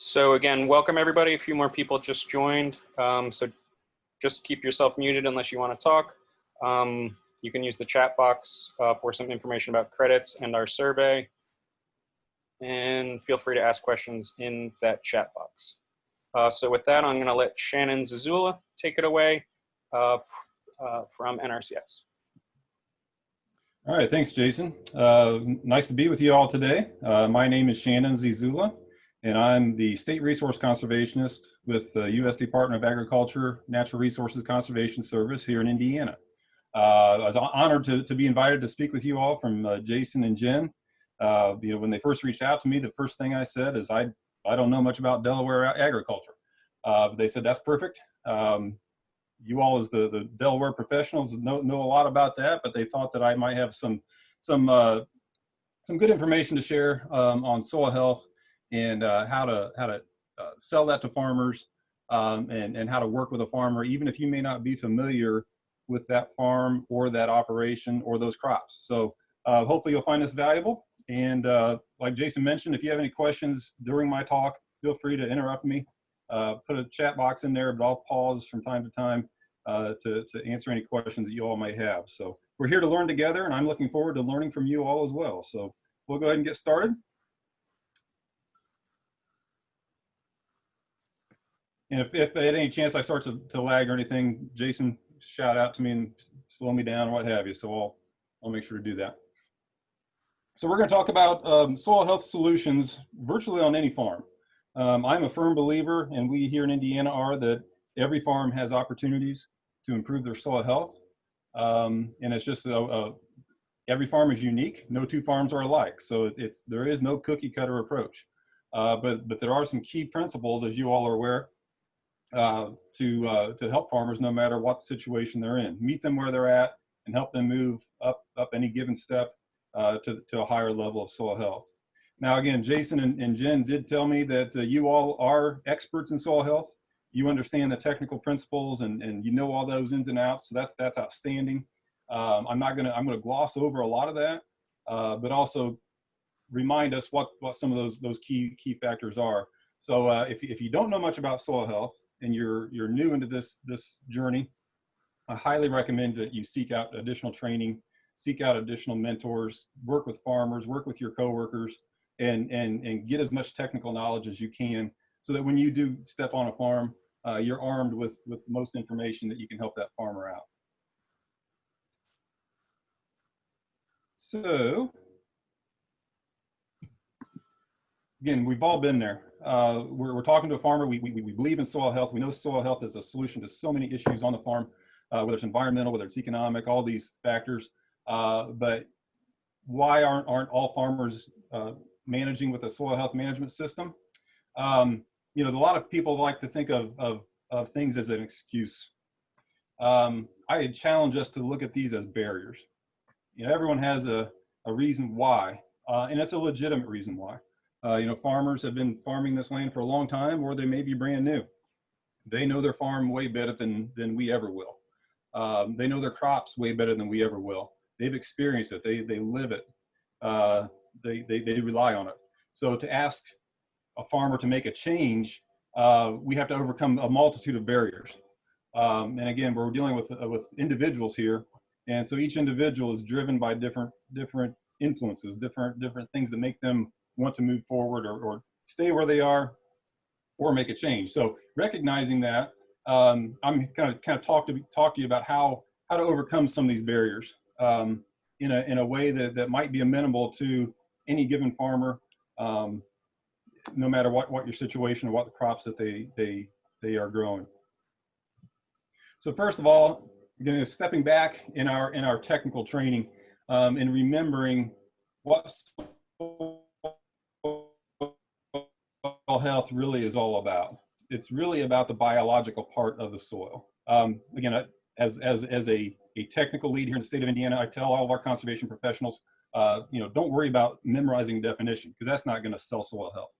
So again, welcome everybody. A few more people just joined. So just keep yourself muted unless you want to talk. You can use the chat box for some information about credits and our survey. And feel free to ask questions in that chat box. So with that, I'm going to let Shannon Zazula take it away from NRCS. All right, thanks, Jason. Nice to be with you all today. My name is Shannon Zazula, and I'm the State Resource Conservationist with the U.S. Department of Agriculture Natural Resources Conservation Service here in Indiana. I was honored to be invited to speak with you all from Jason and Jen. When they first reached out to me, the first thing I said is, I don't know much about Delaware agriculture. They said, that's perfect. You all as the Delaware professionals know a lot about that, but they thought that I might have some good information to share on soil health and how to sell that to farmers and how to work with a farmer, even if you may not be familiar with that farm or that operation or those crops. So hopefully you'll find this valuable. And like Jason mentioned, if you have any questions during my talk, feel free to interrupt me. Put a chat box in there, but I'll pause from time to time to answer any questions that you all may have. So we're here to learn together, and I'm looking forward to learning from you all as well. So we'll go ahead and get started. And if at any chance I start to lag or anything, Jason, shout out to me and slow me down or what have you. So I'll make sure to do that. So we're going to talk about soil health solutions virtually on any farm. I'm a firm believer, and we here in Indiana are, that every farm has opportunities to improve their soil health. And it's just every farm is unique. No two farms are alike. So there is no cookie cutter approach. But there are some key principles, as you all are aware, to help farmers no matter what situation they're in. Meet them where they're at and help them move up any given step to a higher level of soil health. Now, again, Jason and Jen did tell me that you all are experts in soil health. You understand the technical principles and you know all those ins and outs. So that's outstanding. I'm going to gloss over a lot of that, but also remind us what some of those key factors are. So if you don't know much about soil health and you're new into this journey, I highly recommend that you seek out additional training, seek out additional mentors, work with farmers, work with your coworkers, and get as much technical knowledge as you can, so that when you do step on a farm, you're armed with the most information that you can help that farmer out. So, again, we've all been there. We're talking to a farmer. We believe in soil health. We know soil health is a solution to so many issues on the farm, whether it's environmental, whether it's economic, all these factors. But why aren't all farmers managing with a soil health management system? A lot of people like to think of things as an excuse. I challenge us to look at these as barriers. Everyone has a reason why, and it's a legitimate reason why. Farmers have been farming this land for a long time, or they may be brand new. They know their farm way better than we ever will. They know their crops way better than we ever will. They've experienced it. They live it. They rely on it. So to ask a farmer to make a change, we have to overcome a multitude of barriers. And again, we're dealing with individuals here, and so each individual is driven by different influences, different things that make them want to move forward or stay where they are or make a change. So recognizing that, I'm kind of talk to you about how to overcome some of these barriers in a way that might be amenable to any given farmer, no matter what your situation or what the crops that they are growing. So first of all, stepping back in our technical training and remembering what soil health really is all about. It's really about the biological part of the soil. Again, as a technical lead here in the state of Indiana, I tell all of our conservation professionals, don't worry about memorizing definition, because that's not going to sell soil health.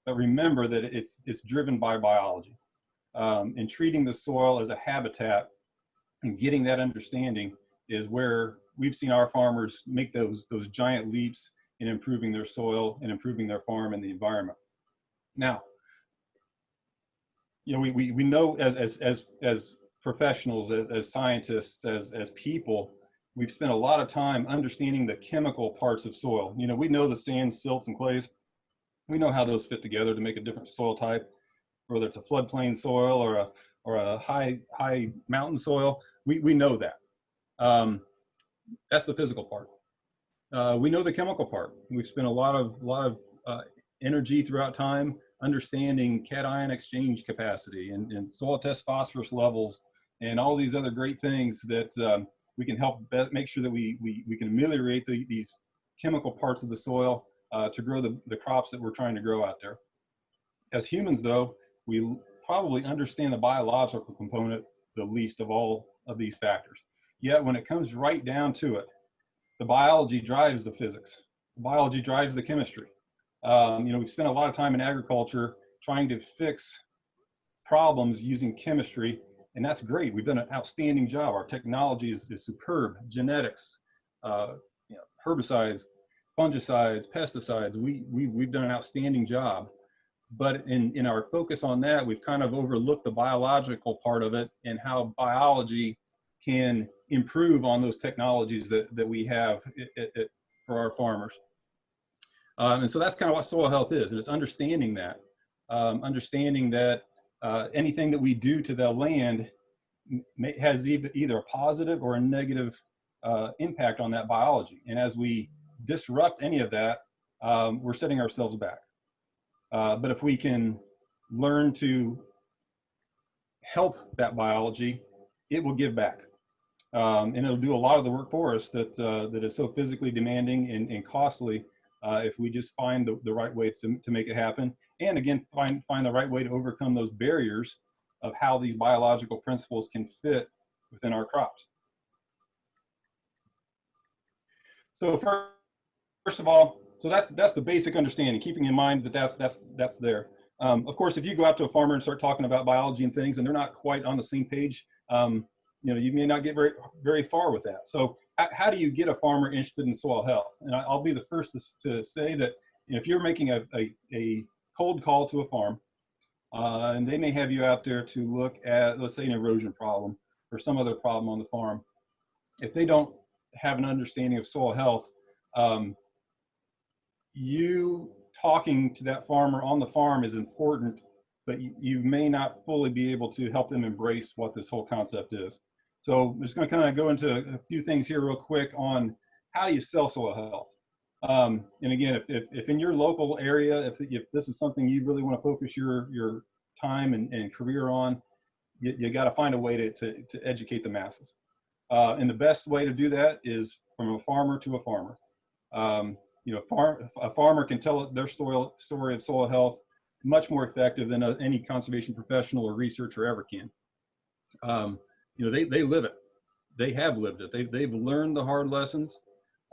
But remember that it's driven by biology, and treating the soil as a habitat and getting that understanding is where we've seen our farmers make those giant leaps in improving their soil and improving their farm and the environment. Now, you know, we know as professionals, as scientists, as people, we've spent a lot of time understanding the chemical parts of soil. You know, we know the sands, silts, and clays. We know how those fit together to make a different soil type, whether it's a floodplain soil or a high mountain soil. We know that. That's the physical part. We know the chemical part. We've spent a lot of energy throughout time understanding cation exchange capacity and soil test phosphorus levels and all these other great things that we can help make sure that we can ameliorate these chemical parts of the soil to grow the crops that we're trying to grow out there. As humans, though, we probably understand the biological component the least of all of these factors. Yet when it comes right down to it, the biology drives the physics. The biology drives the chemistry. You know, we've spent a lot of time in agriculture trying to fix problems using chemistry, and that's great. We've done an outstanding job. Our technology is superb. Genetics, you know, herbicides, fungicides, pesticides. We've done an outstanding job. But in our focus on that, we've kind of overlooked the biological part of it and how biology can improve on those technologies that we have for our farmers. And so that's kind of what soil health is, and it's understanding that. Anything that we do to the land has either a positive or a negative impact on that biology. And as we disrupt any of that, we're setting ourselves back. But if we can learn to help that biology, it will give back. And it'll do a lot of the work for us that is so physically demanding and costly if we just find the right way to make it happen. And again, find the right way to overcome those barriers of how these biological principles can fit within our crops. So first of all, so that's the basic understanding, keeping in mind that that's there. Of course, if you go out to a farmer and start talking about biology and things and they're not quite on the same page, you know, you may not get very far with that. So how do you get a farmer interested in soil health? And I'll be the first to say that if you're making a cold call to a farm, and they may have you out there to look at, let's say, an erosion problem or some other problem on the farm, if they don't have an understanding of soil health, you talking to that farmer on the farm is important, but you may not fully be able to help them embrace what this whole concept is. So I'm just going to kind of go into a few things here real quick on how do you sell soil health. And again, if in your local area, if this is something you really want to focus your time and career on, you got to find a way to educate the masses. And the best way to do that is from a farmer to a farmer. You know, a farmer can tell their story of soil health much more effective than any conservation professional or researcher ever can. You know, they live it. They have lived it. They've learned the hard lessons.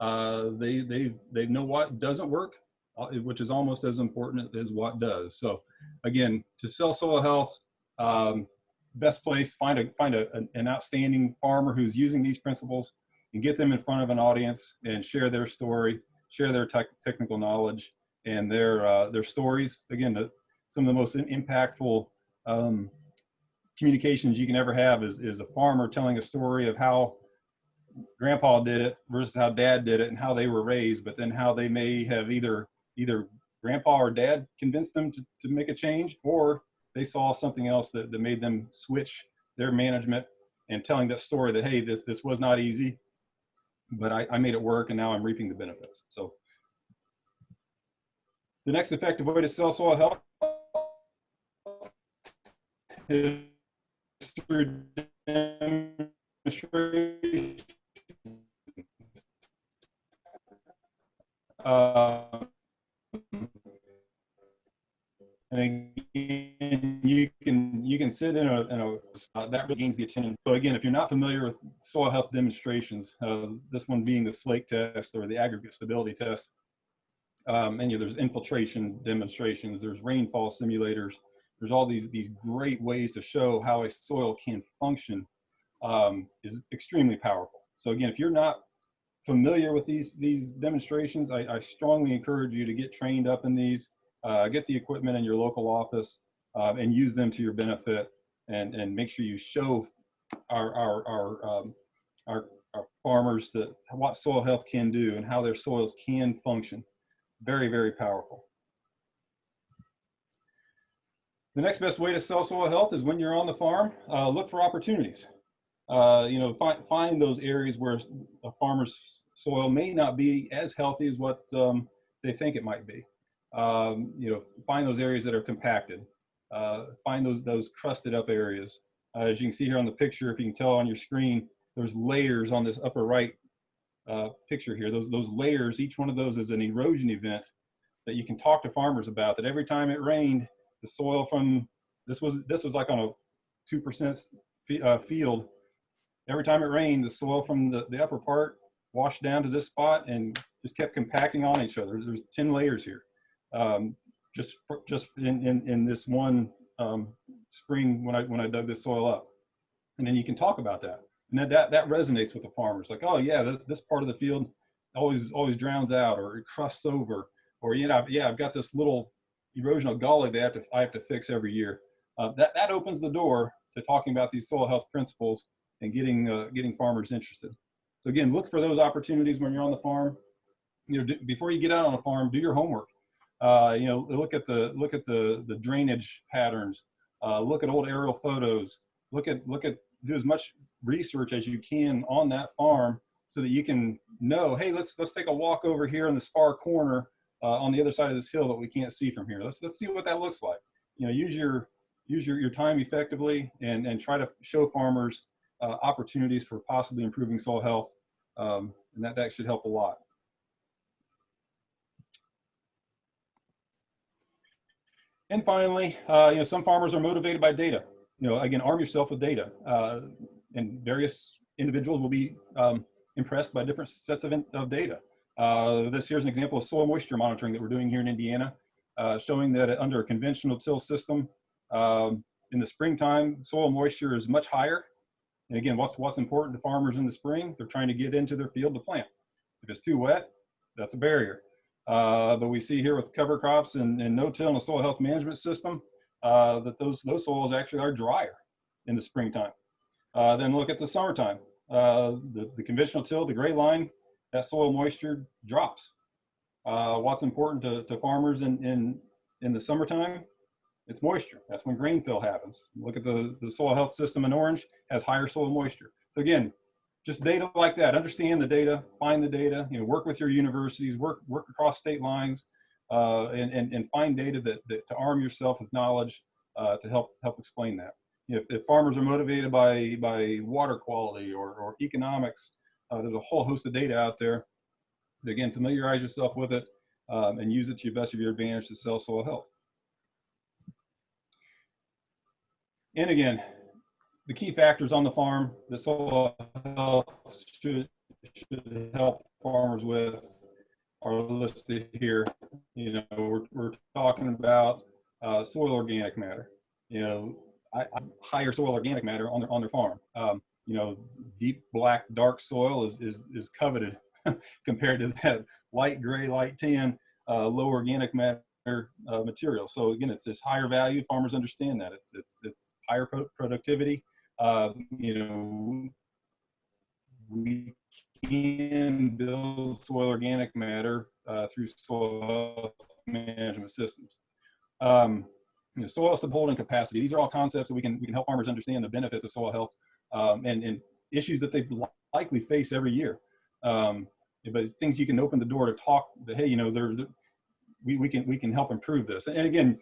They know what doesn't work, which is almost as important as what does. So again, to sell soil health, best place, find an outstanding farmer who's using these principles and get them in front of an audience and share their story, share their technical knowledge and their stories. Again, some of the most impactful communications you can ever have is a farmer telling a story of how grandpa did it versus how dad did it and how they were raised, but then how they may have either grandpa or dad convinced them to make a change, or they saw something else that made them switch their management and telling that story that, hey, this was not easy, but I made it work and now I'm reaping the benefits. So the next effective way to sell soil health is through demonstration. And again, you can sit in a that really gains the attention. So again, if you're not familiar with soil health demonstrations, this one being the slate test or the aggregate stability test, and there's infiltration demonstrations, there's rainfall simulators, there's all these great ways to show how a soil can function, is extremely powerful. So again, if you're not familiar with these demonstrations, I strongly encourage you to get trained up in these. Get the equipment in your local office, and use them to your benefit, and make sure you show our farmers that what soil health can do and how their soils can function. Very, very powerful. The next best way to sell soil health is when you're on the farm, look for opportunities. You know, find those areas where a farmer's soil may not be as healthy as what they think it might be. You know, find those areas that are compacted. Find those crusted up areas. As you can see here on the picture, if you can tell on your screen, there's layers on this upper right picture here. Those layers, each one of those is an erosion event that you can talk to farmers about. That every time it rained, the soil from this was like on a 2% field. Every time it rained, the soil from the upper part washed down to this spot and just kept compacting on each other. There's 10 layers here, just in this one spring when I dug this soil up. And then you can talk about that, and that resonates with the farmers. Like, oh yeah, this part of the field always drowns out, or it crusts over, or you know, yeah, I've got this little erosional gully that I have to fix every year. That opens the door to talking about these soil health principles and getting farmers interested. So again, look for those opportunities when you're on the farm. You know, before you get out on a farm, do your homework. You know, look at the drainage patterns. Look at old aerial photos. Do as much research as you can on that farm so that you can know, hey, let's take a walk over here in this far corner on the other side of this hill that we can't see from here. Let's see what that looks like. You know, use your time effectively and try to show farmers opportunities for possibly improving soil health, and that should help a lot. And finally, you know, some farmers are motivated by data. You know, again, arm yourself with data, and various individuals will be impressed by different sets of data. This here's an example of soil moisture monitoring that we're doing here in Indiana, showing that under a conventional till system, in the springtime, soil moisture is much higher. And again, what's important to farmers in the spring? They're trying to get into their field to plant. If it's too wet, that's a barrier. But we see here with cover crops and no-till and a soil health management system, that those soils actually are drier in the springtime. Then look at the summertime. The conventional till, the gray line, that soil moisture drops. What's important to farmers in the summertime? It's moisture. That's when grain fill happens. Look at the soil health system in orange, has higher soil moisture. So again, just data like that. Understand the data, find the data, you know, work with your universities, work across state lines, and find data to arm yourself with knowledge to help explain that. You know, if farmers are motivated by water quality or economics, there's a whole host of data out there. Again, familiarize yourself with it and use it to your best of your advantage to sell soil health. And again, the key factors on the farm that soil health should help farmers with are listed here. You know, we're talking about soil organic matter. You know, higher soil organic matter on their farm. You know, deep black dark soil is coveted compared to that light gray, light tan, low organic matter material. So again, it's higher value. Farmers understand that it's higher productivity. You know, we can build soil organic matter through soil management systems. You know, soil holding capacity. These are all concepts that we can help farmers understand the benefits of soil health and issues that they likely face every year. But things you can open the door to talk that, hey, you know, we can help improve this. And again,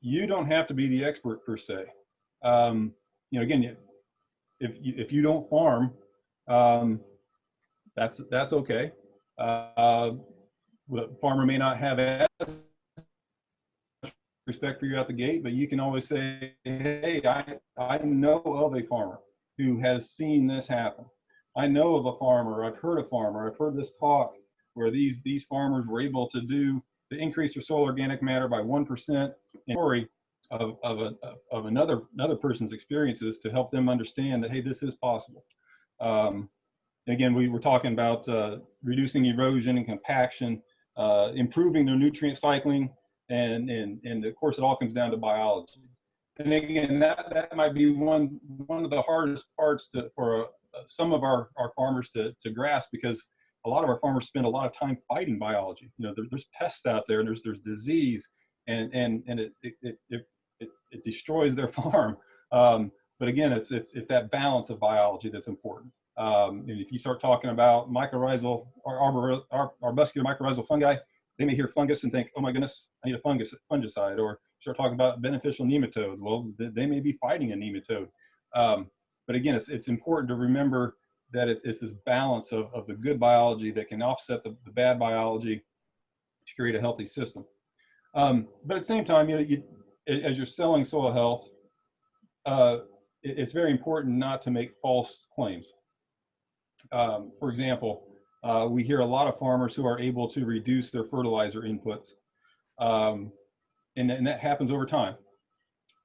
you don't have to be the expert per se. You know, again, if you don't farm, that's okay. A farmer may not have as respect for you out the gate, but you can always say, hey, I know of a farmer who has seen this happen. I know of a farmer, I've heard a farmer, I've heard this talk where these farmers were able to increase their soil organic matter by 1% in story of another person's experiences to help them understand that, hey, this is possible. Again, we were talking about reducing erosion and compaction, improving their nutrient cycling, and of course it all comes down to biology. And again, that might be one of the hardest parts for some of our farmers to grasp, because a lot of our farmers spend a lot of time fighting biology. You know, there's pests out there, and there's disease, and it destroys their farm. But again, it's that balance of biology that's important. And if you start talking about mycorrhizal or arbuscular mycorrhizal fungi, they may hear fungus and think, oh my goodness, I need a fungicide. Or start talking about beneficial nematodes. Well, they may be fighting a nematode. But again, it's important to remember that it's this balance of the good biology that can offset the bad biology to create a healthy system. But at the same time, as you're selling soil health, it's very important not to make false claims. For example, we hear a lot of farmers who are able to reduce their fertilizer inputs, and that happens over time.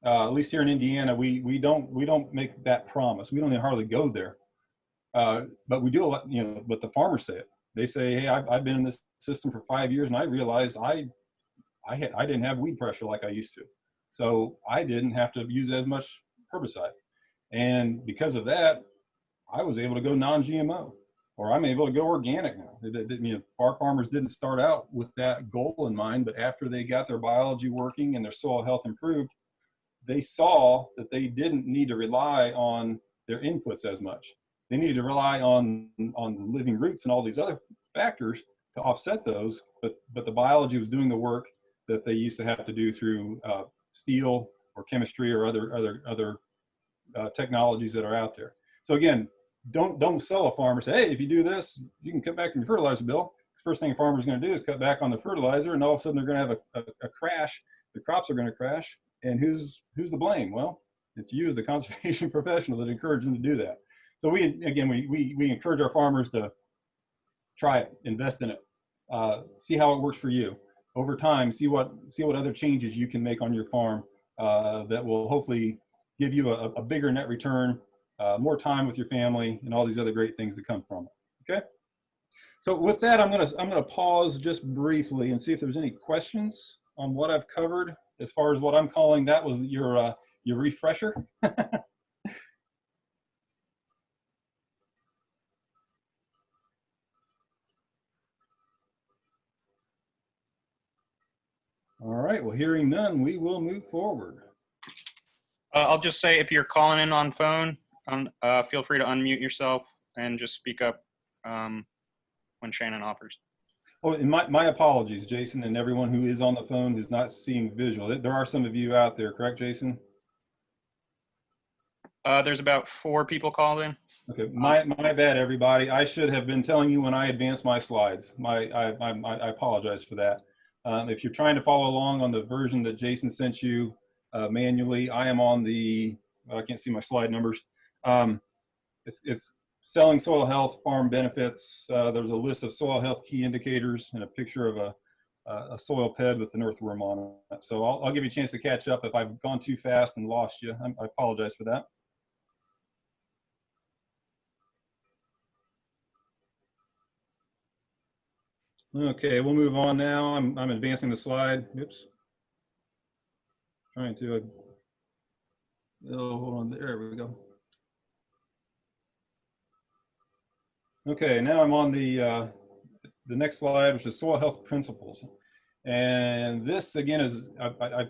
At least here in Indiana, we don't make that promise. We don't even hardly go there, but we do a lot. You know, but the farmers say it. They say, "Hey, I've been in this system for 5 years, and I realized I didn't have weed pressure like I used to, so I didn't have to use as much herbicide, and because of that, I was able to go non-GMO, or I'm able to go organic now." Our farmers didn't start out with that goal in mind, but after they got their biology working and their soil health improved, they saw that they didn't need to rely on their inputs as much. They needed to rely on the living roots and all these other factors to offset those, but the biology was doing the work that they used to have to do through steel or chemistry or other technologies that are out there. So again, don't sell a farmer, say, hey, if you do this, you can cut back on your fertilizer bill. The first thing a farmer is going to do is cut back on the fertilizer, and all of a sudden they're going to have a crash. The crops are going to crash, and who's to blame? Well, it's you as the conservation professional that encouraged them to do that. So we encourage our farmers to try it, invest in it, see how it works for you. Over time, see what other changes you can make on your farm that will hopefully give you a bigger net return, more time with your family, and all these other great things that come from it. Okay. So with that, I'm gonna pause just briefly and see if there's any questions on what I've covered as far as what I'm calling, that was your refresher. All right, well, hearing none, we will move forward. I'll just say, if you're calling in on phone, feel free to unmute yourself and just speak up when Shannon offers. Oh, and my apologies, Jason, and everyone who is on the phone who's not seeing visual. There are some of you out there, correct, Jason? There's about 4 people called in. Okay, my bad, everybody. I should have been telling you when I advanced my slides. I apologize for that. If you're trying to follow along on the version that Jason sent you manually, I am on the, I can't see my slide numbers. It's selling soil health, farm benefits. There's a list of soil health key indicators and a picture of a soil ped with an earthworm on it. So I'll give you a chance to catch up if I've gone too fast and lost you. I apologize for that. Okay, we'll move on now. I'm advancing the slide. Oops. Trying to, oh, hold on, there we go. Okay, now I'm on the next slide, which is soil health principles. And this again is,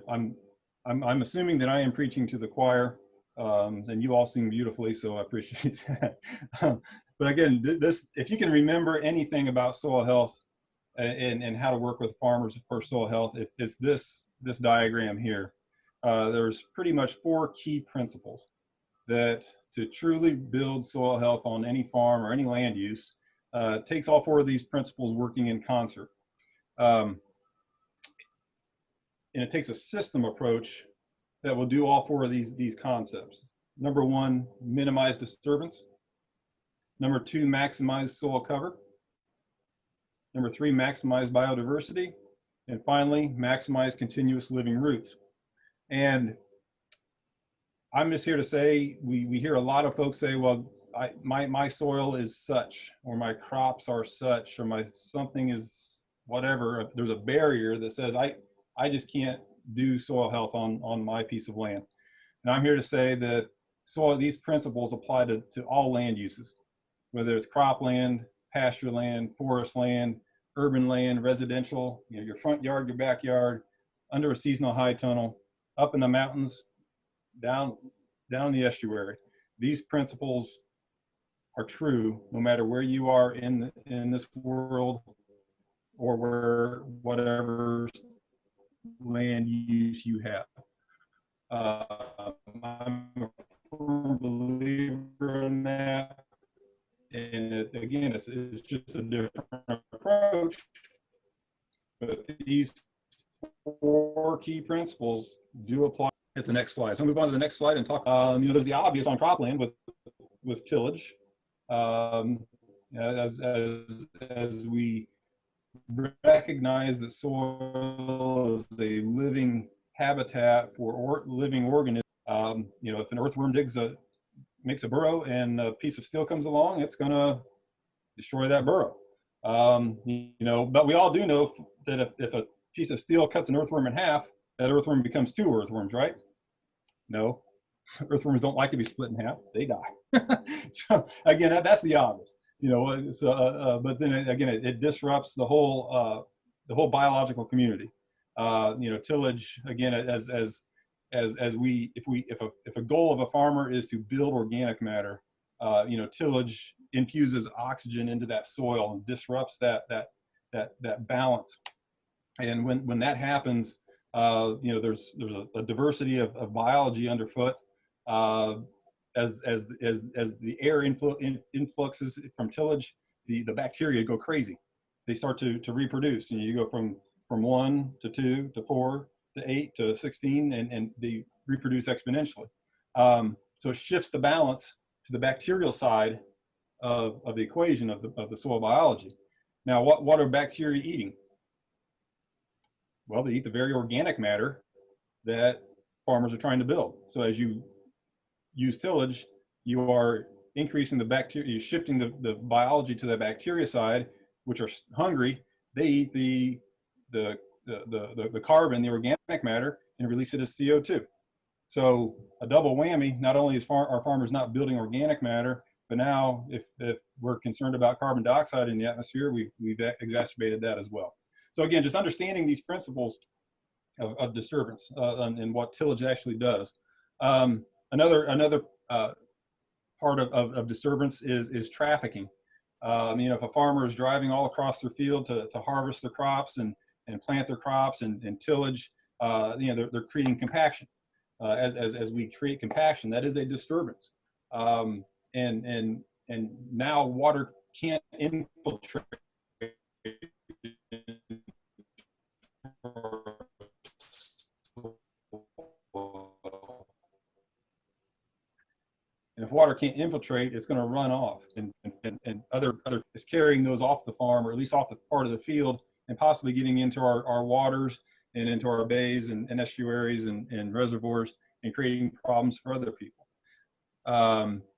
I'm assuming that I am preaching to the choir, and you all sing beautifully, so I appreciate that. But again, this, if you can remember anything about soil health and how to work with farmers for soil health, it's this diagram here. There's pretty much 4 key principles that to truly build soil health on any farm or any land use takes all 4 of these principles working in concert. And it takes a system approach that will do all 4 of these concepts. Number 1, minimize disturbance. Number 2, maximize soil cover. Number 3, maximize biodiversity. And finally, maximize continuous living roots. And I'm just here to say, we hear a lot of folks say, well, my soil is such, or my crops are such, or my something is whatever. There's a barrier that says, I just can't do soil health on my piece of land. And I'm here to say that these principles apply to all land uses, whether it's cropland, pasture land, forest land, urban land, residential, your front yard, your backyard, under a seasonal high tunnel, up in the mountains, down the estuary. These principles are true no matter where you are in this world, or whatever land use you have. I'm a firm believer in that. And again, it's just a different approach. But these 4 key principles do apply. At the next slide. So I'll move on to the next slide and talk. There's the obvious on cropland with tillage. As we recognize that soil is a living habitat for living organisms. If an earthworm makes a burrow and a piece of steel comes along, it's going to destroy that burrow. But we all do know that if a piece of steel cuts an earthworm in half, that earthworm becomes 2 earthworms, right? No, earthworms don't like to be split in half; they die. So again, that's the obvious. But then again, it disrupts the whole biological community. Tillage again, if a goal of a farmer is to build organic matter, tillage infuses oxygen into that soil and disrupts that balance. And when that happens, there's a diversity of biology underfoot. As the air influxes from tillage, the bacteria go crazy. They start to reproduce, and you go from 1 to 2 to 4 to 8 to 16, and they reproduce exponentially. So it shifts the balance to the bacterial side of the equation of the soil biology. Now, what are bacteria eating? Well, they eat the very organic matter that farmers are trying to build. So as you use tillage, you are increasing the bacteria, you're shifting the biology to the bacteria side, which are hungry. They eat the carbon, the organic matter, and release it as CO2. So a double whammy. Not only is our farmers not building organic matter, but now if we're concerned about carbon dioxide in the atmosphere, we've exacerbated that as well. So again, just understanding these principles of disturbance and what tillage actually does. Another part of disturbance is trafficking. If a farmer is driving all across their field to harvest their crops and plant their crops and tillage, they're creating compaction. As we create compaction, that is a disturbance. And now water can't infiltrate. And if water can't infiltrate, it's going to run off, and other is carrying those off the farm, or at least off the part of the field, and possibly getting into our waters and into our bays and estuaries and reservoirs, and creating problems for other people.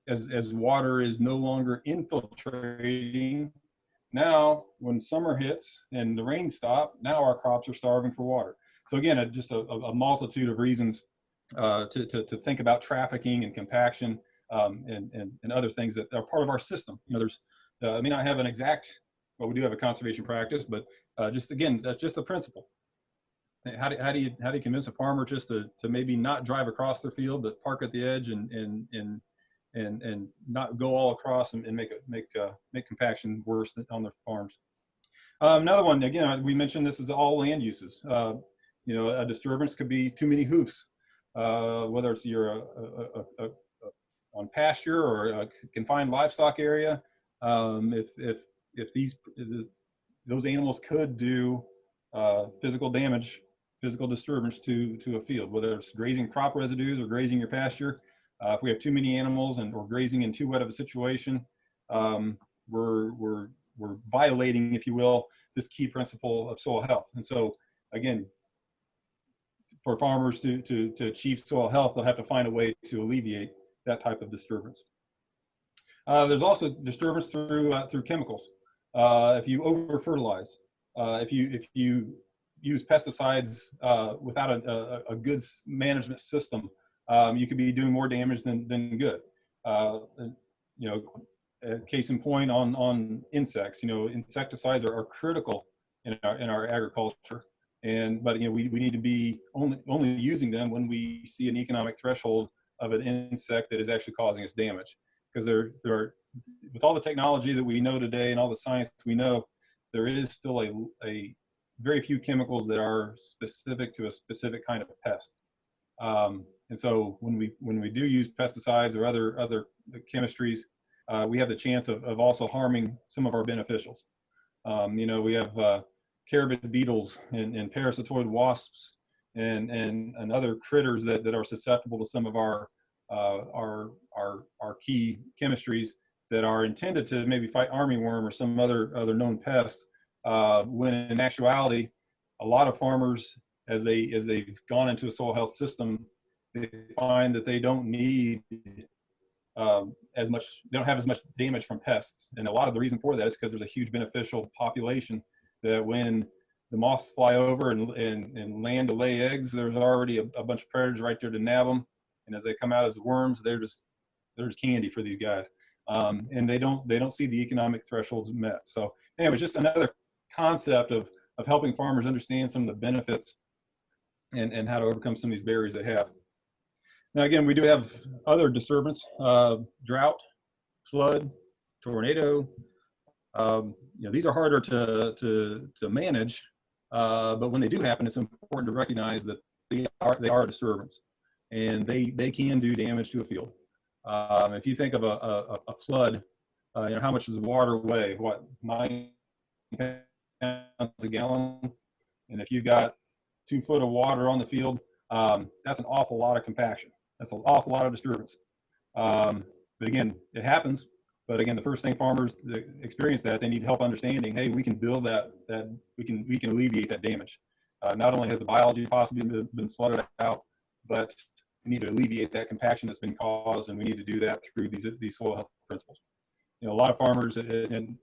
As water is no longer infiltrating, now when summer hits and the rain stop, now our crops are starving for water. So again, just a multitude of reasons to think about trafficking and compaction. And other things that are part of our system. There's, I may not have an exact, well, we do have a conservation practice, but just again, that's just a principle. How do you convince a farmer just to maybe not drive across their field, but park at the edge and not go all across and make compaction worse on their farms. Another one, again, we mentioned this is all land uses. A disturbance could be too many hoofs, whether it's you're on pasture or a confined livestock area. If those animals could do physical damage, physical disturbance to a field, whether it's grazing crop residues or grazing your pasture. If we have too many animals and we're grazing in too wet of a situation, we're violating, if you will, this key principle of soil health. And so again, for farmers to achieve soil health, they'll have to find a way to alleviate that type of disturbance. There's also disturbance through chemicals. If you over fertilize, if you use pesticides without a good management system, you could be doing more damage than good. You know, case in point on insects, you know, insecticides are critical in our agriculture. But you know, we need to be only using them when we see an economic threshold of an insect that is actually causing us damage. Because there are, with all the technology that we know today and all the science we know, there is still a very few chemicals that are specific to a specific kind of pest. And so when we do use pesticides or other chemistries, we have the chance of also harming some of our beneficials. You know, we have carabid beetles and parasitoid wasps and other critters that are susceptible to some of our key chemistries that are intended to maybe fight armyworm or some other known pests. When in actuality, a lot of farmers, as they've gone into a soil health system, they find that they don't need as much, they don't have as much damage from pests. And a lot of the reason for that is because there's a huge beneficial population that when the moths fly over and land to lay eggs, there's already a bunch of predators right there to nab them. And as they come out as worms, they're just candy for these guys. And they don't see the economic thresholds met. So anyway, just another concept of helping farmers understand some of the benefits and how to overcome some of these barriers they have. Now, again, we do have other disturbance, drought, flood, tornado. You know, these are harder to manage, but when they do happen, it's important to recognize that they are a disturbance, and they can do damage to a field. If you think of a flood, you know, how much does water weigh? What, 9 pounds a gallon? And if you've got 2 foot of water on the field, that's an awful lot of compaction. That's an awful lot of disturbance. But again, it happens. But again, the first thing farmers that experience that, they need help understanding, hey, we can build that we can alleviate that damage. Not only has the biology possibly been flooded out, but we need to alleviate that compaction that's been caused, and we need to do that through these soil health principles. You know, a lot of farmers in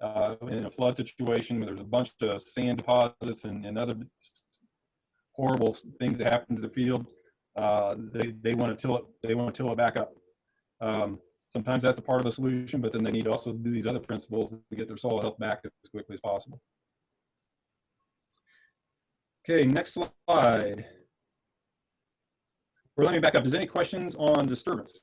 a flood situation where there's a bunch of sand deposits and other horrible things that happen to the field, they want to till it back up. Sometimes that's a part of the solution, but then they need to also do these other principles to get their soil health back as quickly as possible. Okay, next slide. Or let me back up. Is there any questions on disturbance?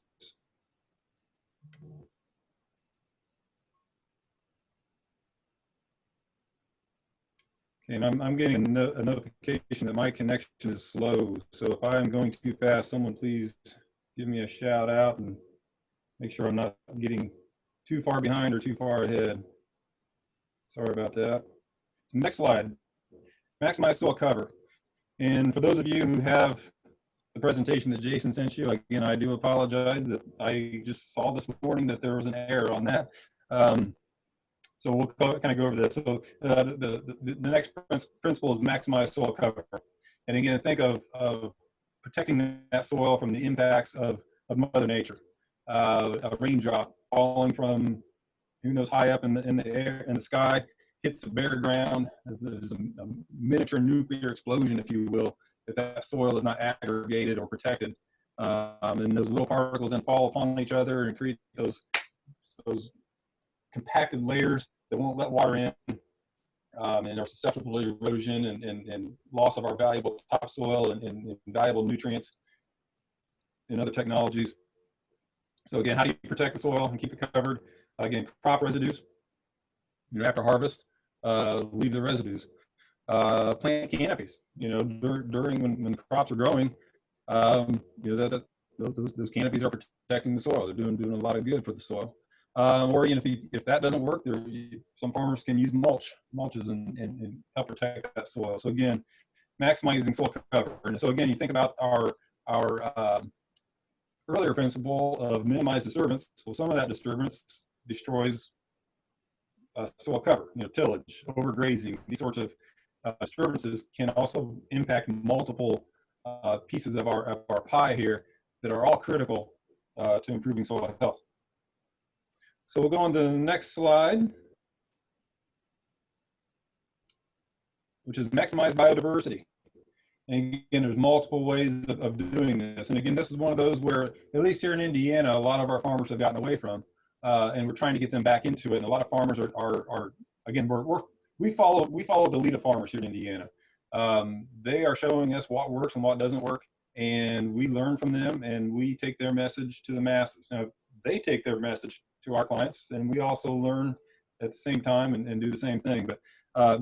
Okay, and I'm getting a notification that my connection is slow. So if I'm going too fast, someone please give me a shout out and make sure I'm not getting too far behind or too far ahead. Sorry about that. So next slide, maximize soil cover. And for those of you who have the presentation that Jason sent you, again, I do apologize that I just saw this morning that there was an error on that. So we'll kind of go over this. So the next principle is maximize soil cover. And again, think of protecting that soil from the impacts of Mother Nature. A raindrop falling from who knows high up in the air, in the sky, hits the bare ground. There's a miniature nuclear explosion, if you will, if that soil is not aggregated or protected. And those little particles then fall upon each other and create those compacted layers that won't let water in, and are susceptible to erosion and loss of our valuable topsoil and valuable nutrients and other technologies. So again, how do you protect the soil and keep it covered? Again, crop residues. You know, after harvest, leave the residues. Plant canopies. You know, during when crops are growing, you know, those canopies are protecting the soil. They're doing a lot of good for the soil. Or you know, if that doesn't work, some farmers can use mulches and help protect that soil. So again, maximizing soil cover. And so again, you think about our earlier principle of minimize disturbance. Well, some of that disturbance destroys soil cover. You know, tillage, overgrazing, these sorts of disturbances can also impact multiple pieces of our pie here that are all critical to improving soil health. So we'll go on to the next slide, which is maximize biodiversity. And again, there's multiple ways of doing this. And again, this is one of those where, at least here in Indiana, a lot of our farmers have gotten away from, and we're trying to get them back into it. And a lot of farmers are again, we follow the lead of farmers here in Indiana. They are showing us what works and what doesn't work, and we learn from them, and we take their message to the masses. Now, they take their message to our clients, and we also learn at the same time and do the same thing. But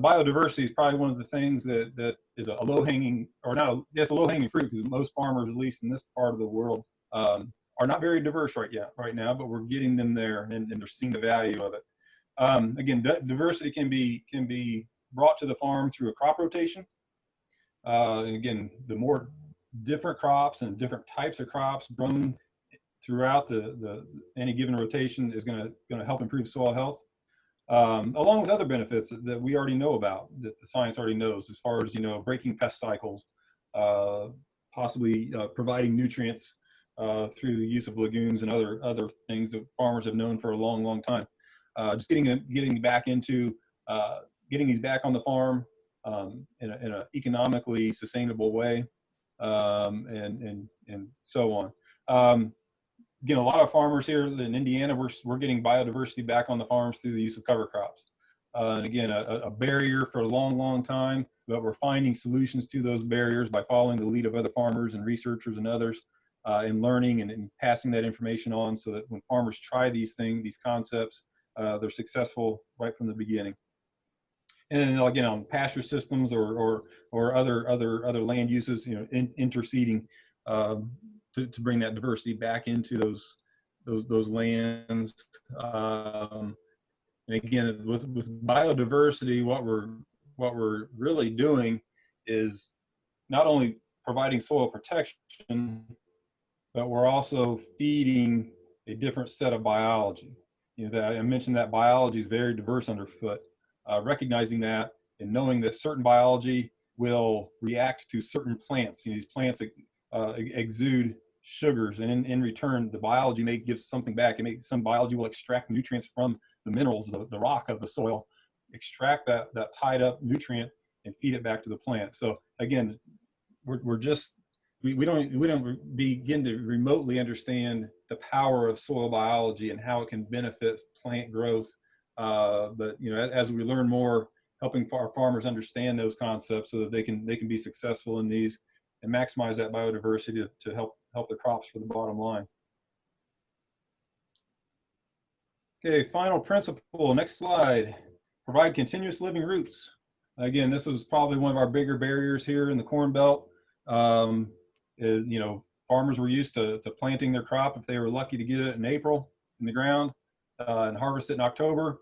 biodiversity is probably one of the things that is a low-hanging, or not, it's a low-hanging fruit, because most farmers, at least in this part of the world, are not very diverse right now, but we're getting them there, and they're seeing the value of it. Again, diversity can be brought to the farm through a crop rotation. And again, the more different crops and different types of crops grown throughout any given rotation is going to help improve soil health, along with other benefits that we already know about, that the science already knows, as far as, you know, breaking pest cycles, possibly providing nutrients through the use of legumes and other things that farmers have known for a long time. Just getting back into getting these back on the farm in an economically sustainable way, and so on. Again, a lot of farmers here in Indiana, we're getting biodiversity back on the farms through the use of cover crops. And again, a barrier for a long time, but we're finding solutions to those barriers by following the lead of other farmers and researchers and others, and learning and passing that information on, so that when farmers try these concepts, they're successful right from the beginning. And then, again, on pasture systems or other land uses, you know, interseeding, to bring that diversity back into those lands. And again, with biodiversity, what we're really doing is not only providing soil protection, but we're also feeding a different set of biology. You know, that I mentioned that biology is very diverse underfoot. Recognizing that and knowing that certain biology will react to certain plants. You know, these plants exude sugars, and in return, the biology may give something back. Some biology will extract nutrients from the minerals, the rock of the soil, extract that tied up nutrient and feed it back to the plant. So again, we don't begin to remotely understand the power of soil biology and how it can benefit plant growth. But you know, as we learn more, helping our farmers understand those concepts so that they can be successful in these and maximize that biodiversity to help the crops for the bottom line. Okay, final principle, next slide. Provide continuous living roots. Again, this was probably one of our bigger barriers here in the Corn Belt. You know, farmers were used to planting their crop, if they were lucky to get it in April in the ground, and harvest it in October.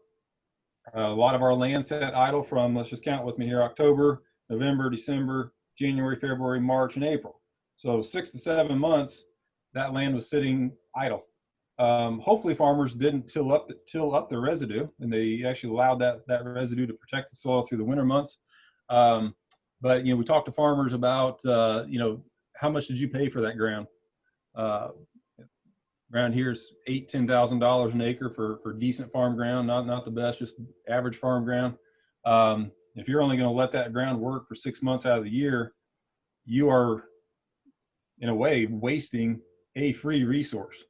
A lot of our land sat idle from, let's just count with me here, October, November, December, January, February, March, and April. So 6 to 7 months, that land was sitting idle. Hopefully farmers didn't till up the residue, and they actually allowed that residue to protect the soil through the winter months. But you know, we talked to farmers about you know, how much did you pay for that ground? Around here is $8,000–$10,000 an acre for decent farm ground, not the best, just average farm ground. If you're only going to let that ground work for 6 months out of the year, you are, in a way, wasting a free resource.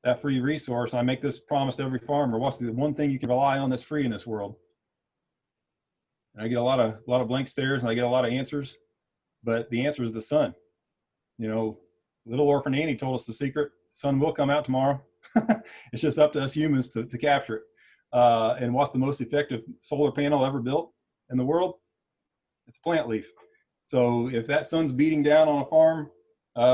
That free resource, and I make this promise to every farmer, what's the one thing you can rely on that's free in this world? And I get a lot of blank stares, and I get a lot of answers, but the answer is the sun. You know, little orphan Annie told us the secret: sun will come out tomorrow. It's just up to us humans to capture it. And what's the most effective solar panel ever built in the world? It's a plant leaf. So if that sun's beating down on a farm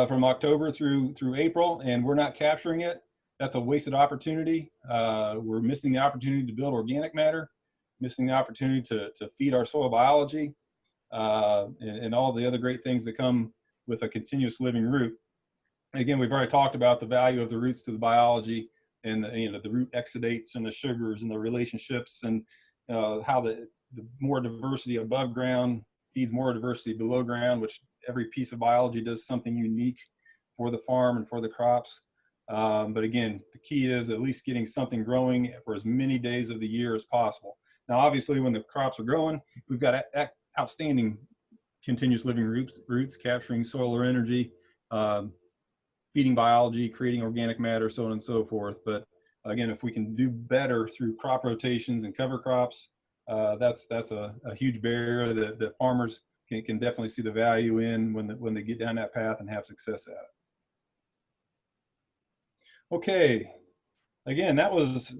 from October through April, and we're not capturing it, that's a wasted opportunity. We're missing the opportunity to build organic matter, missing the opportunity to feed our soil biology, and all the other great things that come with a continuous living root. Again, we've already talked about the value of the roots to the biology, and the root exudates and the sugars and the relationships, and how the more diversity above ground feeds more diversity below ground, which every piece of biology does something unique for the farm and for the crops. But again, the key is at least getting something growing for as many days of the year as possible. Now, obviously, when the crops are growing, we've got outstanding continuous living roots, capturing solar energy, feeding biology, creating organic matter, so on and so forth. But again, if we can do better through crop rotations and cover crops, that's a huge barrier that farmers can definitely see the value in when they get down that path and have success at it. Okay, again, that was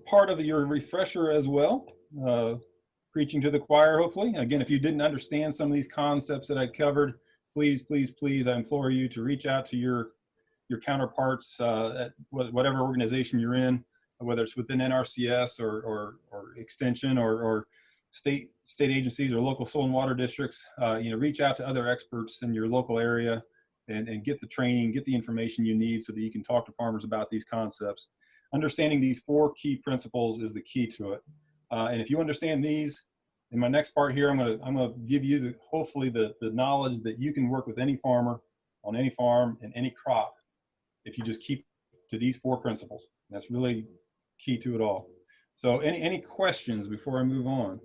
part of your refresher as well. Preaching to the choir, hopefully. Again, if you didn't understand some of these concepts that I covered, please, I implore you to reach out to your counterparts at whatever organization you're in, whether it's within NRCS or extension or state agencies or local soil and water districts. Reach out to other experts in your local area and get the training, get the information you need so that you can talk to farmers about these concepts. Understanding these 4 key principles is the key to it. And if you understand these, in my next part here, I'm gonna give you hopefully the knowledge that you can work with any farmer on any farm and any crop if you just keep to these 4 principles. That's really key to it all. So any questions before I move on?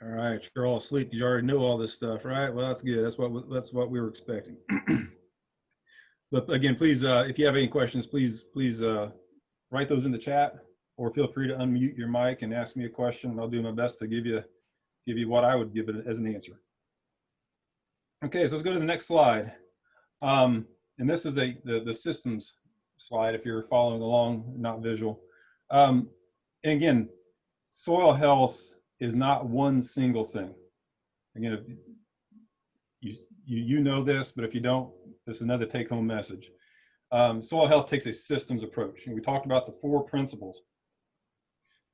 All right, you're all asleep. You already know all this stuff, right? Well, that's good. That's what we were expecting. But again, please, if you have any questions, please write those in the chat, or feel free to unmute your mic and ask me a question, and I'll do my best to give you what I would give it as an answer. Okay, so let's go to the next slide. And this is the systems slide if you're following along, not visual. And again, soil health is not one single thing. Again, you know this, but if you don't, this is another take-home message. Soil health takes a systems approach, and we talked about the 4 principles.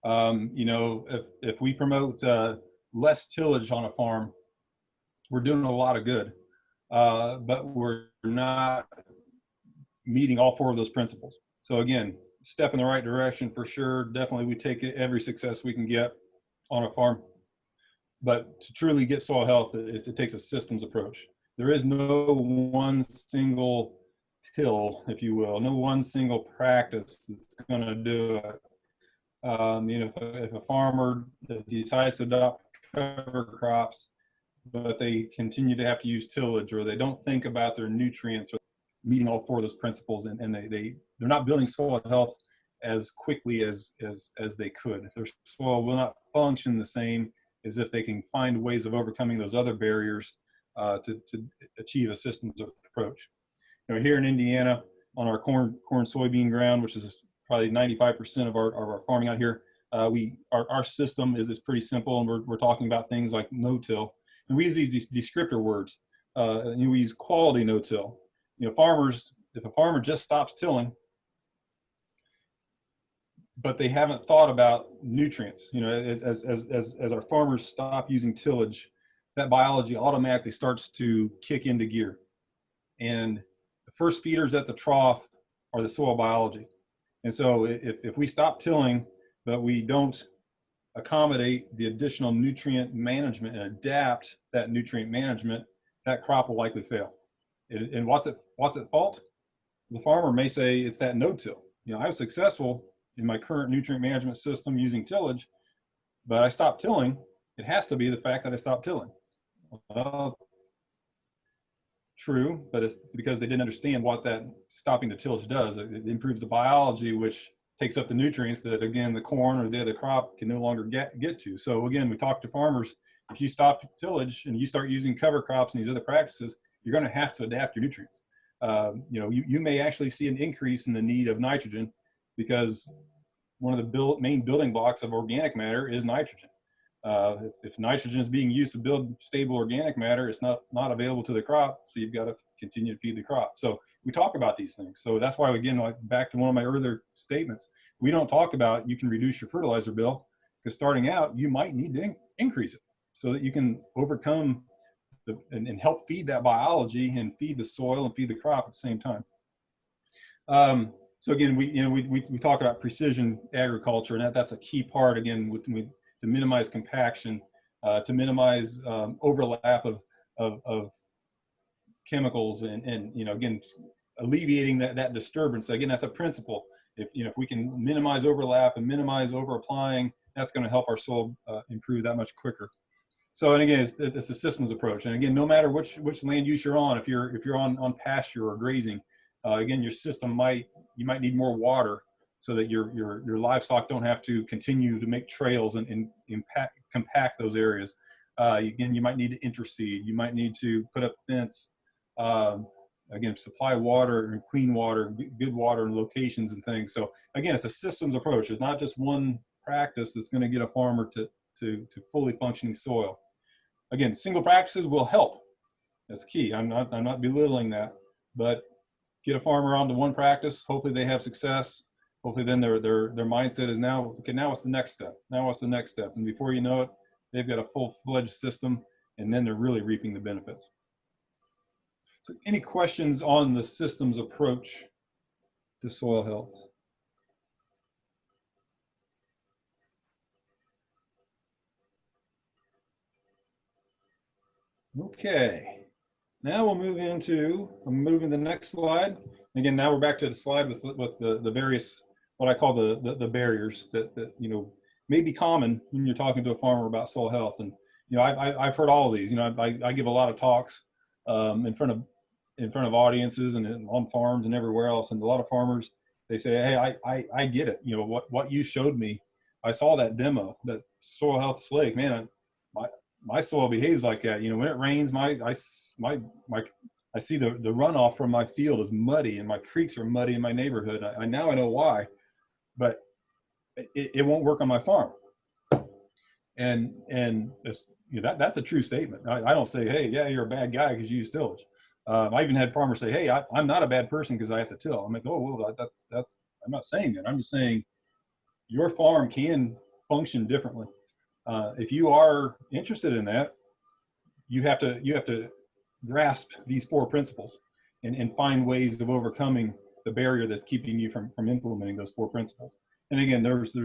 If we promote less tillage on a farm, we're doing a lot of good, but we're not meeting all 4 of those principles. So again, step in the right direction for sure. Definitely, we take every success we can get on a farm, but to truly get soil health, it takes a systems approach. There is no one single pill, if you will, no one single practice that's going to do it. If a farmer decides to adopt cover crops, but they continue to have to use tillage, or they don't think about their nutrients, or meeting all 4 of those principles, and they're not building soil health as quickly as they could. Their soil will not function the same as if they can find ways of overcoming those other barriers to achieve a systems approach. Here in Indiana, on our corn soybean ground, which is probably 95% of our farming out here, our system is pretty simple, and we're talking about things like no-till, and we use these descriptor words. We use quality no-till. Farmers, if a farmer just stops tilling, but they haven't thought about nutrients, as our farmers stop using tillage, that biology automatically starts to kick into gear. And the first feeders at the trough are the soil biology. And so if we stop tilling, but we don't accommodate the additional nutrient management and adapt that nutrient management, that crop will likely fail. And what's at fault? The farmer may say it's that no-till. I was successful in my current nutrient management system using tillage, but I stopped tilling. It has to be the fact that I stopped tilling. Well, true, but it's because they didn't understand what that stopping the tillage does. It improves the biology, which takes up the nutrients that, again, the corn or the other crop can no longer get to. So again, we talk to farmers, if you stop tillage and you start using cover crops and these other practices, you're going to have to adapt your nutrients. You may actually see an increase in the need of nitrogen, because one of the main building blocks of organic matter is nitrogen. If nitrogen is being used to build stable organic matter, it's not available to the crop, so you've got to continue to feed the crop. So we talk about these things. So that's why, again, back to one of my earlier statements, we don't talk about you can reduce your fertilizer bill, because starting out, you might need to increase it so that you can overcome and help feed that biology and feed the soil and feed the crop at the same time. So again, we talk about precision agriculture, and that's a key part, again, to minimize compaction, to minimize overlap of chemicals and you know, again, alleviating that disturbance. Again, that's a principle. If, you know, if we can minimize overlap and minimize over applying, that's going to help our soil improve that much quicker. So, and again, it's a systems approach. And again, no matter which land use you're on, if you're on pasture or grazing, again, your system you might need more water so that your livestock don't have to continue to make trails and compact those areas. Again, you might need to interseed. You might need to put up fence. Again, supply water and clean water, good water in locations and things. So again, it's a systems approach. It's not just one practice that's going to get a farmer to fully functioning soil. Again, single practices will help. That's key. I'm not belittling that, but get a farmer onto one practice. Hopefully they have success. Hopefully then their mindset is now, okay, now what's the next step? Now what's the next step? And before you know it, they've got a full-fledged system, and then they're really reaping the benefits. So any questions on the systems approach to soil health? Okay, now we'll move into, I'm moving to the next slide. Again, now we're back to the slide with the various, what I call the barriers that you know, may be common when you're talking to a farmer about soil health. And, you know, I've heard all of these. You know, I give a lot of talks in front of audiences and on farms and everywhere else. And a lot of farmers, they say, hey, I get it. You know, what you showed me, I saw that demo, that soil health slate, man, my soil behaves like that. You know, when it rains, I see the runoff from my field is muddy, and my creeks are muddy in my neighborhood. Now I know why, but it won't work on my farm. And it's, you know, that's a true statement. I don't say, hey, yeah, you're a bad guy because you use tillage. I even had farmers say, hey, I'm not a bad person because I have to till. I'm like, oh, well, that's I'm not saying that. I'm just saying your farm can function differently. If you are interested in that, you have to grasp these 4 principles and find ways of overcoming the barrier that's keeping you from implementing those 4 principles. And again, there's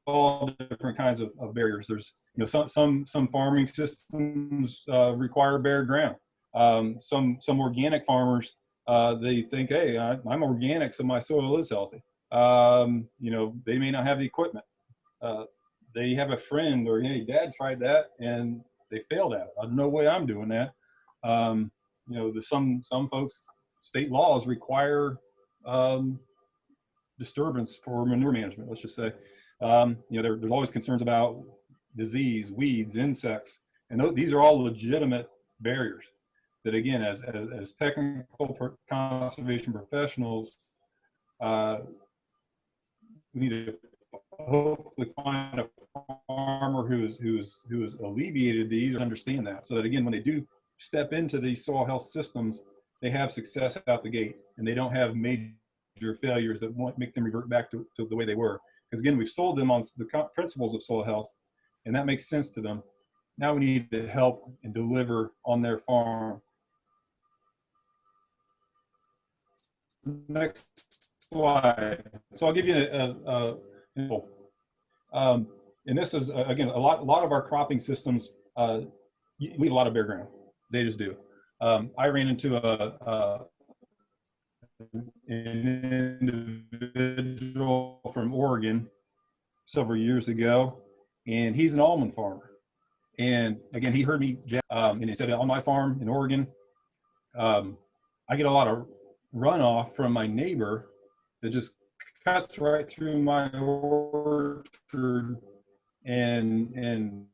all different kinds of barriers. There's, you know, some farming systems require bare ground. Some organic farmers, they think, hey, I'm organic, so my soil is healthy. You know, they may not have the equipment. They have a friend, or, hey, dad tried that and they failed at it. There's no way I'm doing that. You know, some folks, state laws require disturbance for manure management, let's just say. You know, there's always concerns about disease, weeds, insects, and these are all legitimate barriers that, again, as technical conservation professionals, we need to hopefully find a farmer who's alleviated these or understand that, so that, again, when they do step into these soil health systems, they have success out the gate and they don't have major failures that won't make them revert back to the way they were. Because, again, we've sold them on the principles of soil health, and that makes sense to them. Now we need to help and deliver on their farm. Next slide. So I'll give you an example. And this is, again, a lot of our cropping systems leave a lot of bare ground. They just do. I ran into an individual from Oregon several years ago, and he's an almond farmer. And again, he heard me, and he said, on my farm in Oregon, I get a lot of runoff from my neighbor that just cuts right through my orchard, and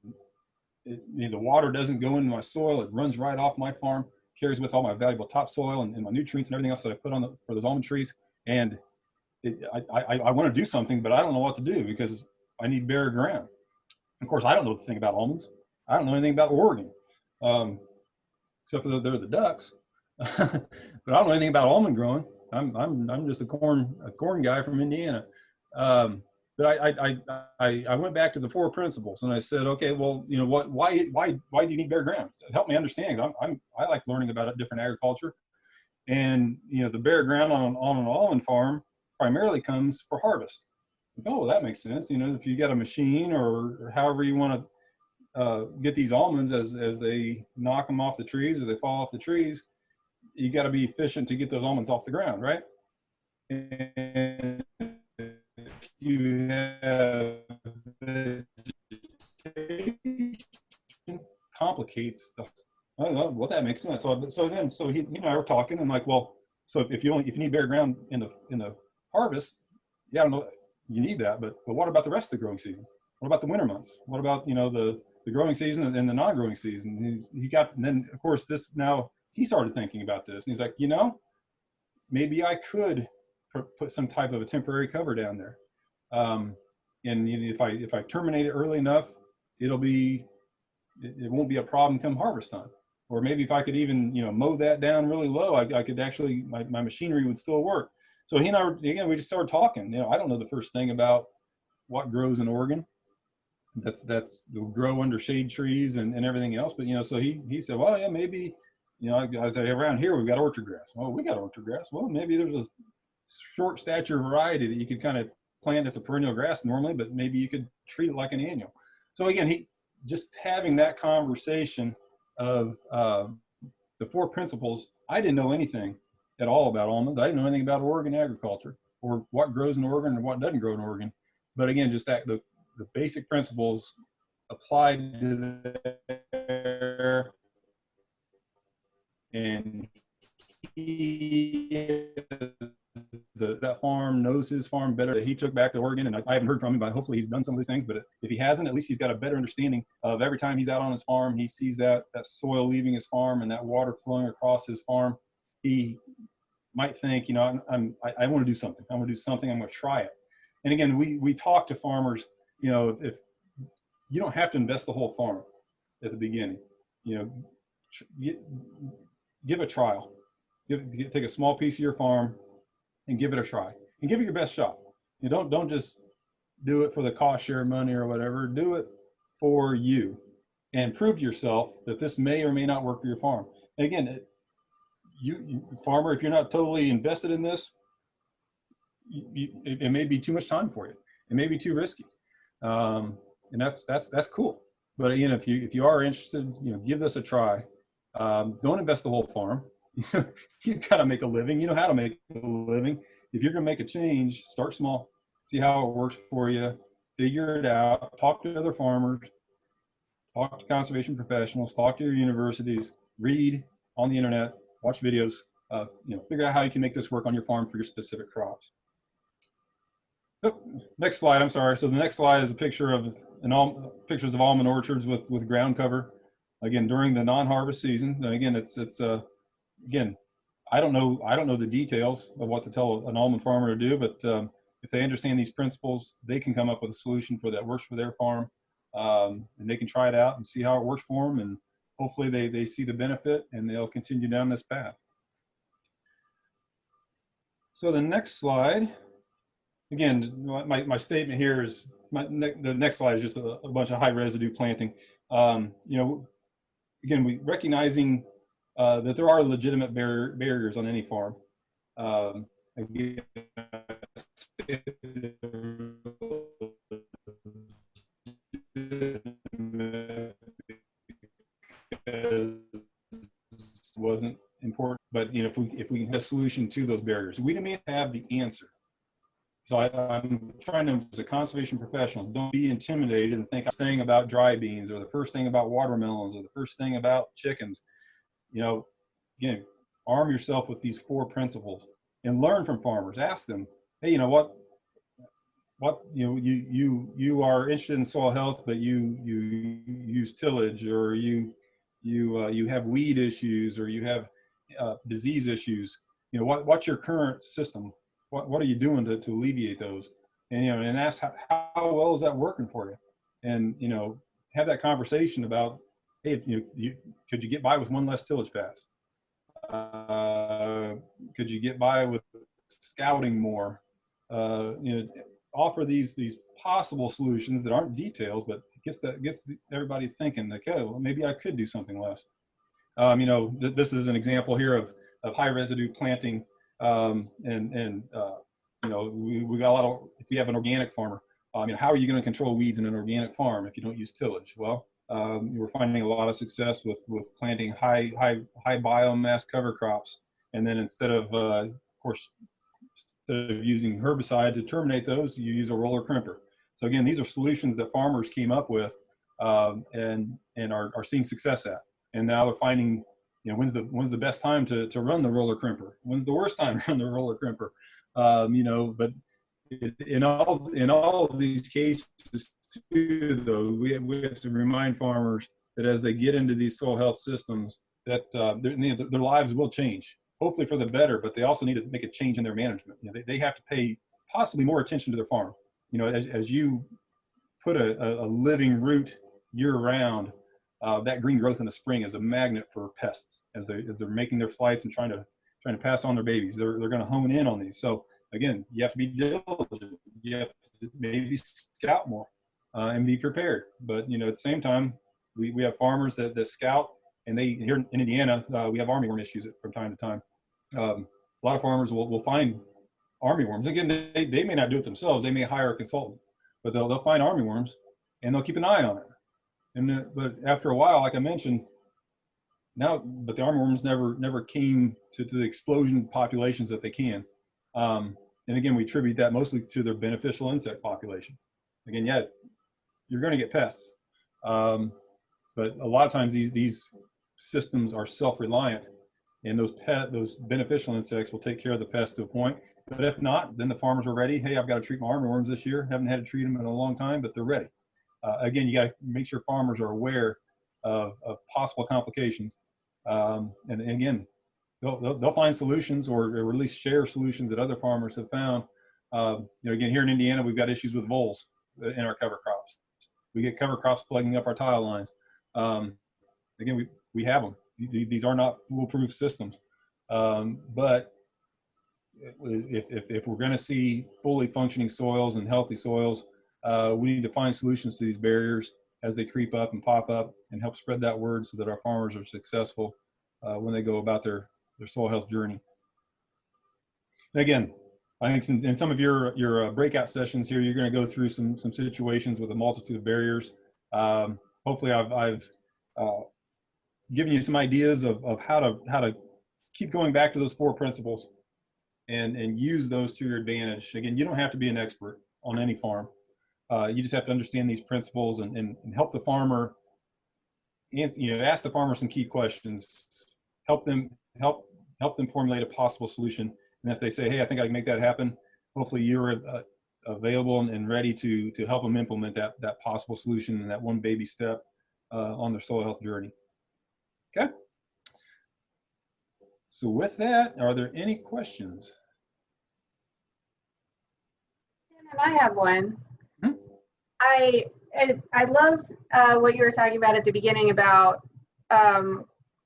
the water doesn't go into my soil. It runs right off my farm, carries with all my valuable topsoil and my nutrients and everything else that I put on for those almond trees. And I want to do something, but I don't know what to do because I need bare ground. Of course, I don't know the thing about almonds. I don't know anything about Oregon, except for they're the ducks. But I don't know anything about almond growing. I'm just a corn guy from Indiana. But I went back to the 4 principles and I said, okay, well, you know, why do you need bare ground? Help me understand. I like learning about different agriculture, and, you know, the bare ground on an almond farm primarily comes for harvest. Oh, well, that makes sense. You know, if you got a machine or however you want to get these almonds as they knock them off the trees or they fall off the trees, you got to be efficient to get those almonds off the ground, right? And if you have vegetation, complicates the, I don't know what that makes sense. So he and I were talking, and like, well, so if you need bare ground in the harvest, yeah, I don't know, you need that, but what about the rest of the growing season? What about the winter months? What about, you know, the growing season and the non-growing season? And then of course now he started thinking about this, and he's like, you know, maybe I could put some type of a temporary cover down there. And if I terminate it early enough, it won't be a problem come harvest time. Or maybe if I could even, you know, mow that down really low, I could actually, my machinery would still work. So he and I, again, we just started talking. You know, I don't know the first thing about what grows in Oregon. That's grow under shade trees and everything else. But, you know, so he said, well, yeah, maybe, you know, I said, around here we've got orchard grass. Well, we got orchard grass. Well, maybe there's a short stature variety that you could kind of plant as a perennial grass normally, but maybe you could treat it like an annual. So again, just having that conversation of the 4 principles. I didn't know anything at all about almonds. I didn't know anything about Oregon agriculture or what grows in Oregon and what doesn't grow in Oregon. But again, just that the basic principles applied to there. And that farm knows his farm better, that he took back to Oregon, and I haven't heard from him, but hopefully he's done some of these things. But if he hasn't, at least he's got a better understanding of every time he's out on his farm, he sees that soil leaving his farm and that water flowing across his farm. He might think, you know, I want to do something. I want to do something. I'm going to try it. And again, we talk to farmers, you know, if you don't have to invest the whole farm at the beginning, you know, give a trial. Take a small piece of your farm and give it a try, and give it your best shot. You don't just do it for the cost share money or whatever. Do it for you, and prove to yourself that this may or may not work for your farm. And again, you farmer, if you're not totally invested in this, it may be too much time for you. It may be too risky, and that's cool. But again, if you are interested, you know, give this a try. Don't invest the whole farm. You've got to make a living. You know how to make a living. If you're going to make a change, start small, see how it works for you, figure it out, talk to other farmers, talk to conservation professionals, talk to your universities, read on the internet, watch videos, you know, figure out how you can make this work on your farm for your specific crops. Oh, next slide, I'm sorry. So the next slide is a picture of pictures of almond orchards with ground cover, again, during the non-harvest season. And again, again, I don't know the details of what to tell an almond farmer to do, but if they understand these principles, they can come up with a solution that works for their farm, and they can try it out and see how it works for them, and hopefully they see the benefit and they'll continue down this path. So the next slide, again, my statement here is, the next slide is just a bunch of high residue planting. You know, again, recognizing that there are legitimate barriers on any farm. Again, wasn't important, but you know, if we can have a solution to those barriers, we may have the answer. So I'm trying to, as a conservation professional, don't be intimidated and think the first thing about dry beans or the first thing about watermelons or the first thing about chickens. You know, again, arm yourself with these 4 principles and learn from farmers. Ask them, hey, you know what you know, you are interested in soil health, but you use tillage, or you have weed issues, or you have disease issues. You know, what's your current system? What are you doing to alleviate those? And you know, and ask how well is that working for you? And you know, have that conversation about, hey, could you get by with 1 less tillage pass? Could you get by with scouting more? You know, offer these possible solutions that aren't details, but gets everybody thinking, like, oh, well, maybe I could do something less. You know, this is an example here of high residue planting, and you know, we got a lot of, if you have an organic farmer, you know, how are you going to control weeds in an organic farm if you don't use tillage? Well, we're finding a lot of success with planting high biomass cover crops And then instead of course, instead of using herbicide to terminate those, you use a roller crimper. So again, these are solutions that farmers came up with and are seeing success at. And now they're finding, you know, when's the best time to run the roller crimper? When's the worst time to run the roller crimper? You know, but in all of these cases too, though, we have to remind farmers that as they get into these soil health systems, that their lives will change, hopefully for the better, but they also need to make a change in their management. You know, they have to pay possibly more attention to their farm. You know, as you put a living root year round, that green growth in the spring is a magnet for pests as they're making their flights and trying to pass on their babies. They're going to hone in on these. So again, you have to be diligent. You have to maybe scout more and be prepared. But you know, at the same time, we have farmers that scout, and they here in Indiana we have armyworm issues from time to time. A lot of farmers will find armyworms. Again, they may not do it themselves. They may hire a consultant, but they'll find armyworms and they'll keep an eye on it. And but after a while, like I mentioned, but the armyworms never came to the explosion populations that they can. And again, we attribute that mostly to their beneficial insect population. Again, yeah, you're going to get pests, but a lot of times these systems are self-reliant, and those beneficial insects will take care of the pests to a point. But if not, then the farmers are ready. Hey, I've got to treat my armyworms this year. Haven't had to treat them in a long time, but they're ready. Again, you got to make sure farmers are aware of possible complications. And again, they'll find solutions or at least share solutions that other farmers have found. You know, again, here in Indiana, we've got issues with voles in our cover crops. We get cover crops plugging up our tile lines. Again, we have them. These are not foolproof systems. But if we're going to see fully functioning soils and healthy soils, we need to find solutions to these barriers as they creep up and pop up, and help spread that word so that our farmers are successful when they go about their soil health journey. And again, I think in some of your breakout sessions here, you're going to go through some situations with a multitude of barriers. Hopefully, I've given you some ideas of how to keep going back to those 4 principles and use those to your advantage. Again, you don't have to be an expert on any farm. You just have to understand these principles and help the farmer. You know, ask the farmer some key questions. Help them formulate a possible solution. And if they say, "Hey, I think I can make that happen," hopefully you're available and ready to help them implement that possible solution and that one baby step on their soil health journey. Okay. So with that, are there any questions? And I have one. Hmm? I loved what you were talking about at the beginning about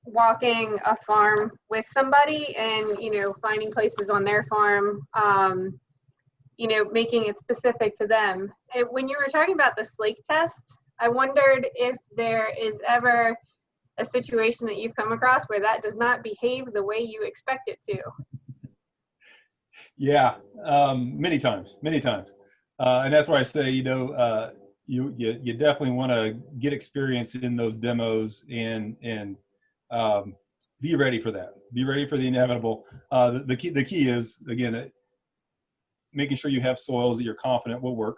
walking a farm with somebody and, you know, finding places on their farm, you know, making it specific to them. When you were talking about the slake test, I wondered if there is ever a situation that you've come across where that does not behave the way you expect it to. Yeah, many times. And that's why I say, you know, you definitely want to get experience in those demos and be ready for that. Be ready for the inevitable. The key is, again, making sure you have soils that you're confident will work.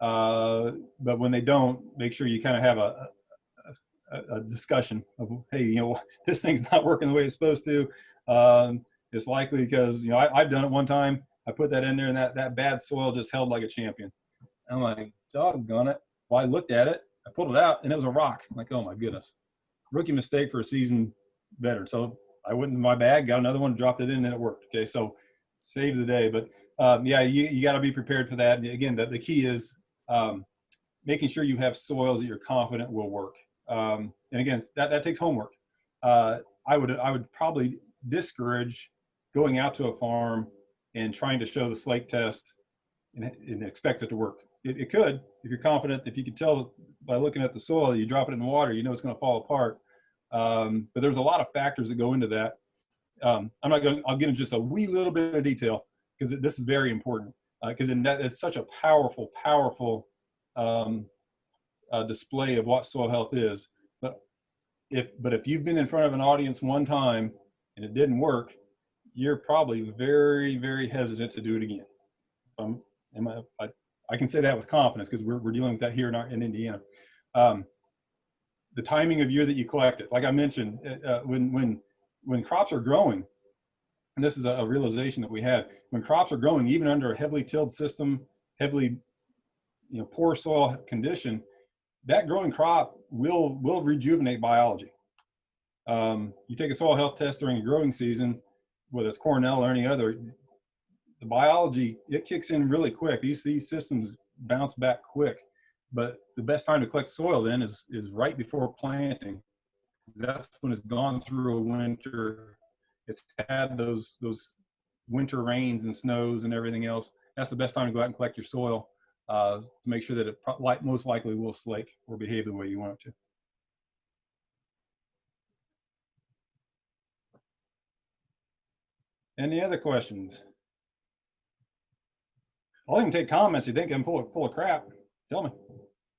But when they don't, make sure you kind of have a discussion of, hey, you know, this thing's not working the way it's supposed to. It's likely because, you know, I've done it one time. I put that in there and that bad soil just held like a champion. I'm like, doggone it. Well, I looked at it, I pulled it out, and it was a rock. I'm like, oh my goodness. Rookie mistake for a seasoned veteran. So I went in my bag, got another one, dropped it in, and it worked. Okay, so saved the day. But yeah, you got to be prepared for that. And again, the key is making sure you have soils that you're confident will work. And again, that takes homework. I would probably discourage going out to a farm and trying to show the slake test and expect it to work. It could, if you're confident, if you can tell by looking at the soil, you drop it in the water, you know it's going to fall apart. But there's a lot of factors that go into that. I'll get into just a wee little bit of detail because this is very important because it's such a powerful display of what soil health is. But if you've been in front of an audience one time and it didn't work, you're probably very, very hesitant to do it again. I can say that with confidence because we're dealing with that here in Indiana. The timing of year that you collect it, like I mentioned, when crops are growing, and this is a realization that we had, when crops are growing, even under a heavily tilled system, heavily, poor soil condition, that growing crop will rejuvenate biology. You take a soil health test during a growing season, whether it's Cornell or any other, the biology, it kicks in really quick. These systems bounce back quick, but the best time to collect soil then is right before planting. That's when it's gone through a winter. It's had those winter rains and snows and everything else. That's the best time to go out and collect your soil to make sure that it most likely will slake or behave the way you want it to. Any other questions? I'll even take comments. You think I'm full of crap? Tell me.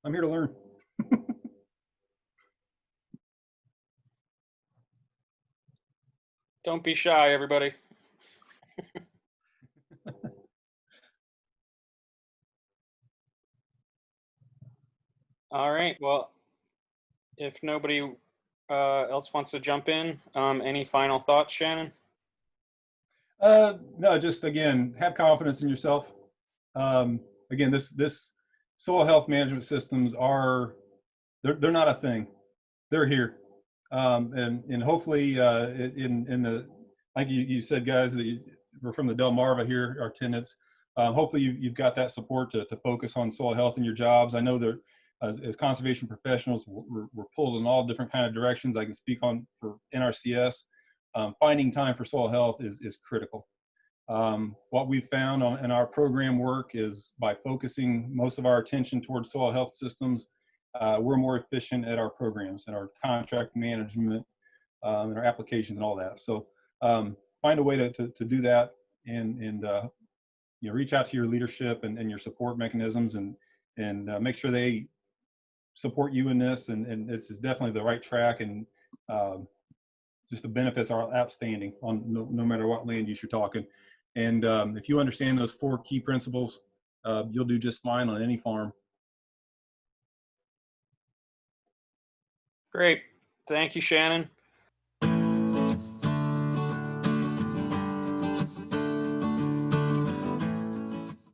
I'm here to learn. Don't be shy, everybody. All right. Well, if nobody else wants to jump in, any final thoughts, Shannon? No, just again, have confidence in yourself. Again, this soil health management systems they're not a thing. They're here. And hopefully in the, like you said, guys, that we're from the Delmarva here, our tenants. Hopefully you've got that support to focus on soil health in your jobs. I know that as conservation professionals, we're pulled in all different kind of directions. I can speak on for NRCS. Finding time for soil health is critical. What we've found in our program work is by focusing most of our attention towards soil health systems, we're more efficient at our programs and our contract management and our applications and all that. So find a way to do that and reach out to your leadership and your support mechanisms and make sure they support you in this. And this is definitely the right track, and just the benefits are outstanding on no matter what land use you're talking. And if you understand those 4 key principles, you'll do just fine on any farm. Great. Thank you, Shannon.